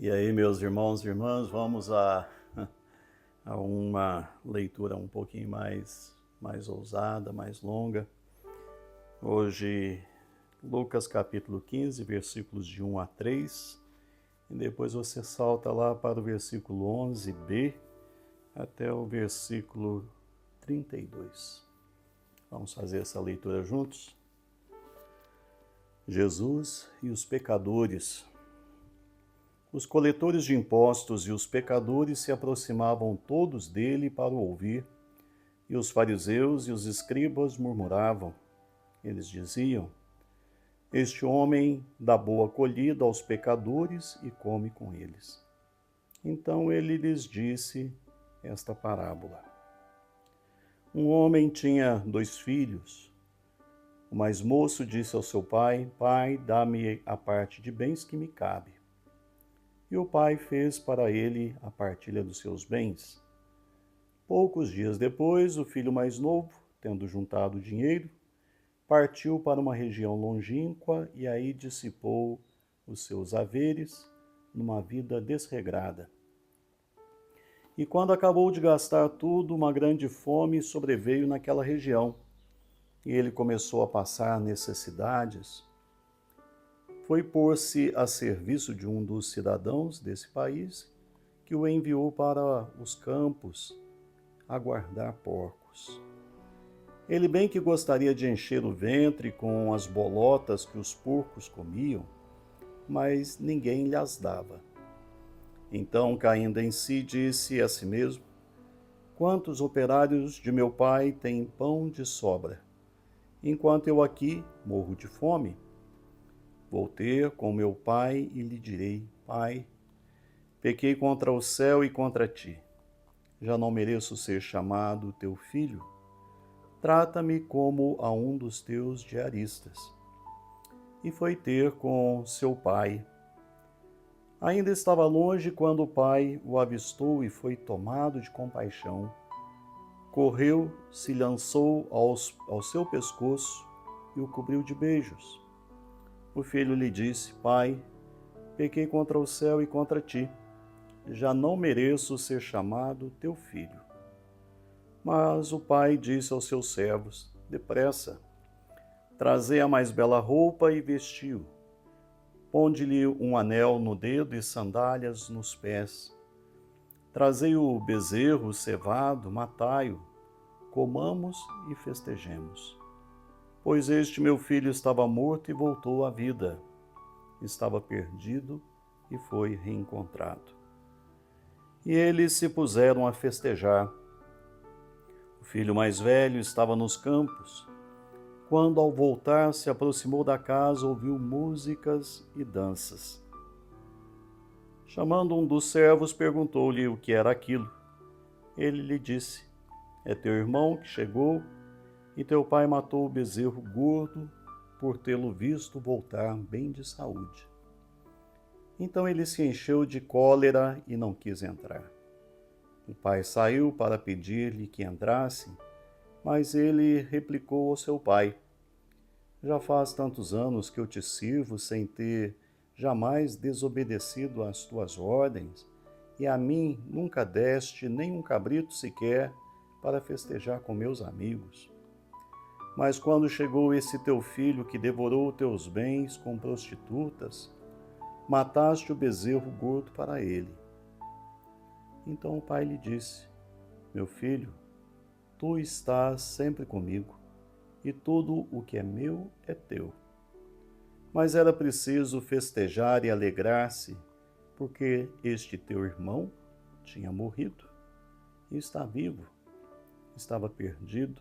E aí, meus irmãos e irmãs, vamos a uma leitura um pouquinho mais ousada, mais longa. Hoje, Lucas capítulo 15, versículos de 1 a 3, e depois você salta lá para o versículo 11b até o versículo 32. Vamos fazer essa leitura juntos? Jesus e os pecadores. Os coletores de impostos e os pecadores se aproximavam todos dele para o ouvir, e os fariseus e os escribas murmuravam. Eles diziam: Este homem dá boa acolhida aos pecadores e come com eles. Então ele lhes disse esta parábola. Um homem tinha 2 filhos. O mais moço disse ao seu pai: Pai, dá-me a parte de bens que me cabe. E o pai fez para ele a partilha dos seus bens. Poucos dias depois, o filho mais novo, tendo juntado dinheiro, partiu para uma região longínqua e aí dissipou os seus haveres numa vida desregrada. E quando acabou de gastar tudo, uma grande fome sobreveio naquela região, e ele começou a passar necessidades. Foi pôr-se a serviço de um dos cidadãos desse país, que o enviou para os campos a guardar porcos. Ele bem que gostaria de encher o ventre com as bolotas que os porcos comiam, mas ninguém lhes dava. Então, caindo em si, disse a si mesmo: Quantos operários de meu pai têm pão de sobra, enquanto eu aqui morro de fome? Vou ter com meu pai e lhe direi: Pai, pequei contra o céu e contra ti. Já não mereço ser chamado teu filho. Trata-me como a um dos teus diaristas. E foi ter com seu pai. Ainda estava longe quando o pai o avistou e foi tomado de compaixão. Correu, se lançou ao seu pescoço e o cobriu de beijos. O filho lhe disse: Pai, pequei contra o céu e contra ti. Já não mereço ser chamado teu filho. Mas o pai disse aos seus servos: Depressa, trazei a mais bela roupa e vestiu. Ponde-lhe um anel no dedo e sandálias nos pés. Trazei o bezerro cevado, matai-o, comamos e festejemos. Pois este meu filho estava morto e voltou à vida. Estava perdido e foi reencontrado. E eles se puseram a festejar. O filho mais velho estava nos campos. Quando, ao voltar, se aproximou da casa, ouviu músicas e danças. Chamando um dos servos, perguntou-lhe o que era aquilo. Ele lhe disse: É teu irmão que chegou, e teu pai matou o bezerro gordo por tê-lo visto voltar bem de saúde. Então ele se encheu de cólera e não quis entrar. O pai saiu para pedir-lhe que entrasse, mas ele replicou ao seu pai: Já faz tantos anos que eu te sirvo sem ter jamais desobedecido às tuas ordens, e a mim nunca deste nem um cabrito sequer para festejar com meus amigos. Mas quando chegou esse teu filho que devorou teus bens com prostitutas, mataste o bezerro gordo para ele. Então o pai lhe disse: Meu filho, tu estás sempre comigo, e tudo o que é meu é teu. Mas era preciso festejar e alegrar-se, porque este teu irmão tinha morrido e está vivo, estava perdido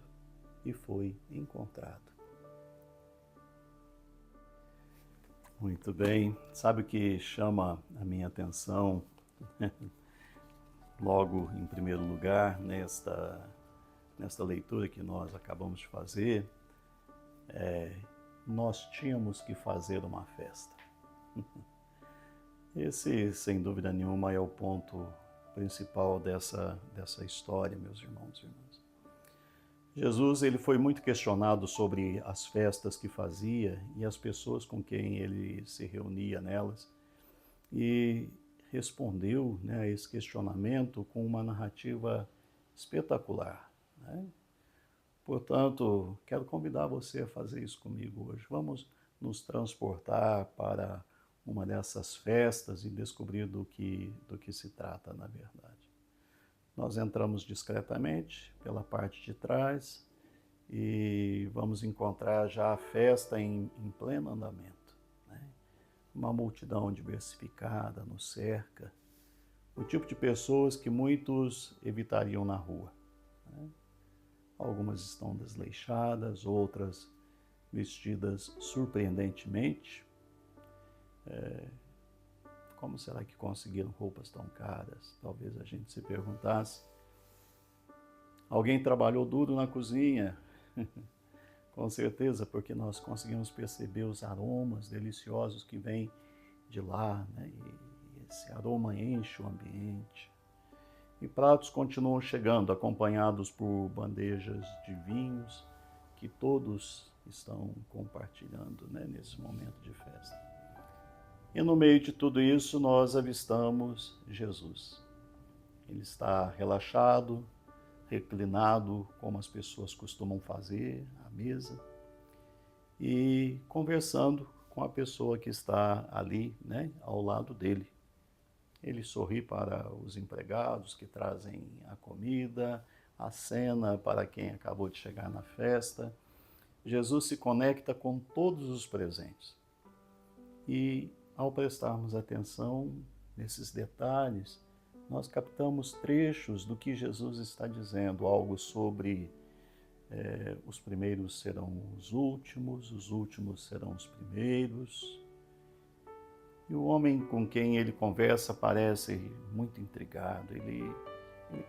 e foi encontrado. Muito bem. Sabe o que chama a minha atenção logo em primeiro lugar nesta leitura que nós acabamos de fazer? Nós tínhamos que fazer uma festa. Esse, sem dúvida nenhuma, é o ponto principal dessa história, meus irmãos e irmãs. Jesus, ele foi muito questionado sobre as festas que fazia e as pessoas com quem ele se reunia nelas. E respondeu, né, a esse questionamento com uma narrativa espetacular, né? Portanto, quero convidar você a fazer isso comigo hoje. Vamos nos transportar para uma dessas festas e descobrir do que se trata, na verdade. Nós entramos discretamente pela parte de trás e vamos encontrar já a festa em pleno andamento, né? Uma multidão diversificada nos cerca, o tipo de pessoas que muitos evitariam na rua, né? Algumas estão desleixadas, outras vestidas surpreendentemente. Como será que conseguiram roupas tão caras? Talvez a gente se perguntasse. Alguém trabalhou duro na cozinha, com certeza, porque nós conseguimos perceber os aromas deliciosos que vêm de lá, né? E esse aroma enche o ambiente. E pratos continuam chegando, acompanhados por bandejas de vinhos que todos estão compartilhando, né, nesse momento de festa. E no meio de tudo isso, nós avistamos Jesus. Ele está relaxado, reclinado, como as pessoas costumam fazer, à mesa, e conversando com a pessoa que está ali, né, ao lado dele. Ele sorri para os empregados que trazem a comida, a cena para quem acabou de chegar na festa. Jesus se conecta com todos os presentes. E ao prestarmos atenção nesses detalhes, nós captamos trechos do que Jesus está dizendo, algo sobre os primeiros serão os últimos serão os primeiros. E o homem com quem ele conversa parece muito intrigado, ele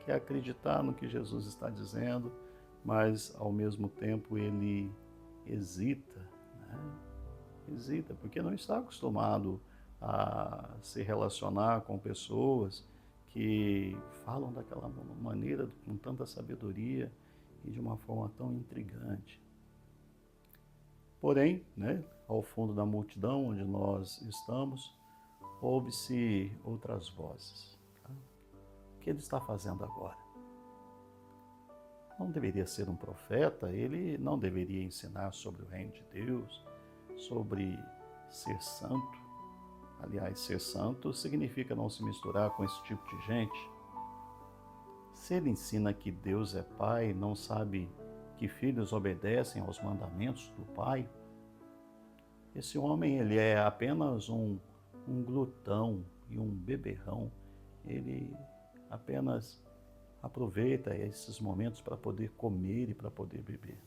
quer acreditar no que Jesus está dizendo, mas ao mesmo tempo ele hesita, né? Hesita, porque não está acostumado a se relacionar com pessoas que falam daquela maneira, com tanta sabedoria e de uma forma tão intrigante. Porém, né, ao fundo da multidão onde nós estamos, ouve-se outras vozes. Tá? O que ele está fazendo agora? Não deveria ser um profeta, ele não deveria ensinar sobre o reino de Deus, sobre ser santo. Aliás, ser santo significa não se misturar com esse tipo de gente. Se ele ensina que Deus é Pai, não sabe que filhos obedecem aos mandamentos do Pai, esse homem ele é apenas um glutão e um beberrão. Ele apenas aproveita esses momentos para poder comer e para poder beber.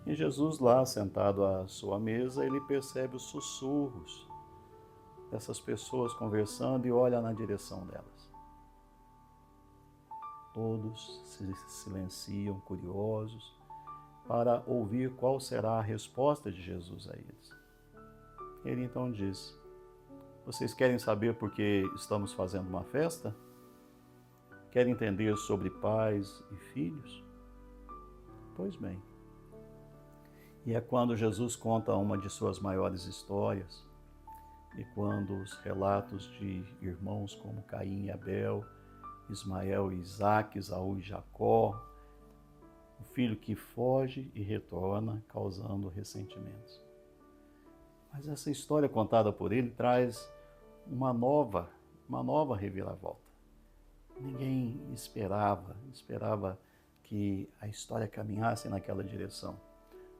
E Jesus lá, sentado à sua mesa, ele percebe os sussurros dessas pessoas conversando e olha na direção delas. Todos se silenciam, curiosos, para ouvir qual será a resposta de Jesus a eles. Ele então diz: vocês querem saber por que estamos fazendo uma festa? Querem entender sobre pais e filhos? Pois bem. E é quando Jesus conta uma de suas maiores histórias, e quando os relatos de irmãos como Caim e Abel, Ismael e Isaque, Esaú e Jacó, o filho que foge e retorna, causando ressentimentos. Mas essa história contada por ele traz uma nova reviravolta. Ninguém esperava que a história caminhasse naquela direção.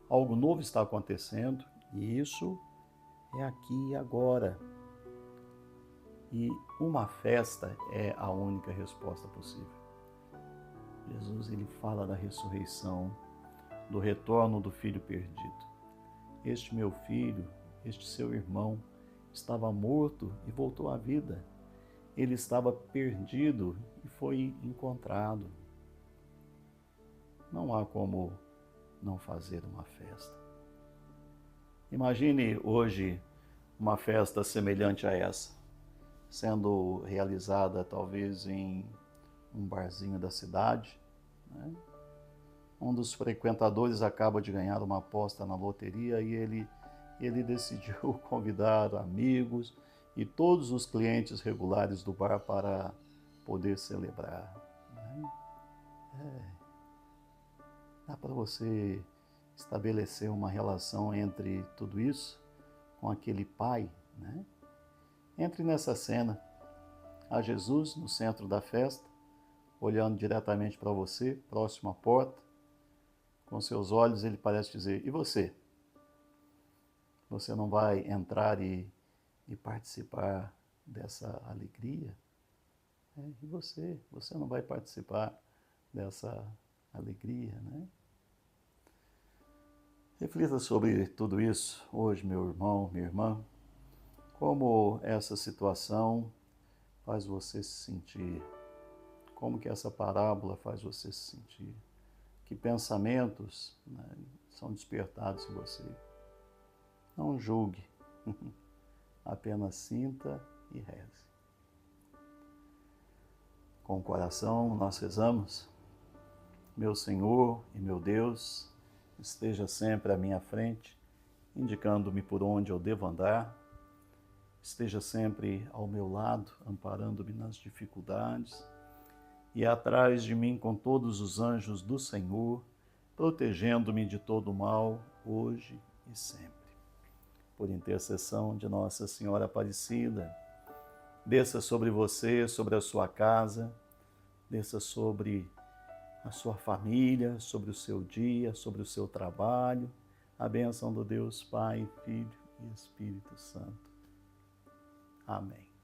Algo novo está acontecendo e isso é aqui e agora. E uma festa é a única resposta possível. Jesus ele fala da ressurreição, do retorno do filho perdido. Este meu filho, este seu irmão, estava morto e voltou à vida. Ele estava perdido e foi encontrado. Não há como não fazer uma festa. Imagine hoje uma festa semelhante a essa, sendo realizada talvez em um barzinho da cidade, né? Um dos frequentadores acaba de ganhar uma aposta na loteria e ele decidiu convidar amigos e todos os clientes regulares do bar para poder celebrar. Né? Dá para você estabelecer uma relação entre tudo isso com aquele pai, né? Entre nessa cena, a Jesus no centro da festa, olhando diretamente para você, próximo à porta, com seus olhos ele parece dizer, e você? Você não vai entrar e participar dessa alegria? E você? Você não vai participar dessa alegria, né? Reflita sobre tudo isso hoje, meu irmão, minha irmã. Como essa situação faz você se sentir? Como que essa parábola faz você se sentir? Que pensamentos, né, são despertados em você? Não julgue, apenas sinta e reze. Com o coração nós rezamos. Meu Senhor e meu Deus, esteja sempre à minha frente, indicando-me por onde eu devo andar. Esteja sempre ao meu lado, amparando-me nas dificuldades, e atrás de mim com todos os anjos do Senhor, protegendo-me de todo o mal, hoje e sempre. Por intercessão de Nossa Senhora Aparecida, desça sobre você, sobre a sua casa, desça sobre a sua família, sobre o seu dia, sobre o seu trabalho, a bênção do Deus Pai, Filho e Espírito Santo. Amém.